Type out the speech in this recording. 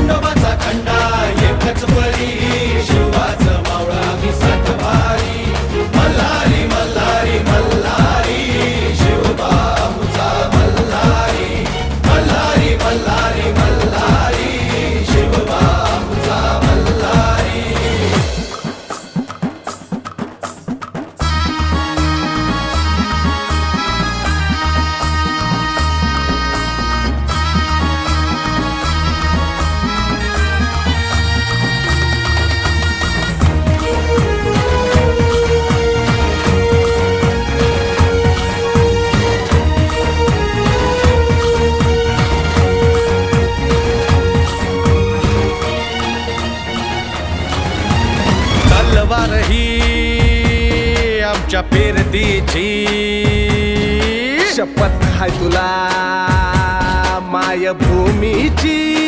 खंडोबाचा खंडा एकच बळी शिवाचं मावळा मी सात भारी मल्हारी मल्हारी मल्हारी शिवबाऊचा मल्हारी मल्हारी मल्हारी मल्हारी शिवबाऊचा मल्हारी. तलवार ही आमच्या पेरतीची शपथ हाय तुला मायभूमीची.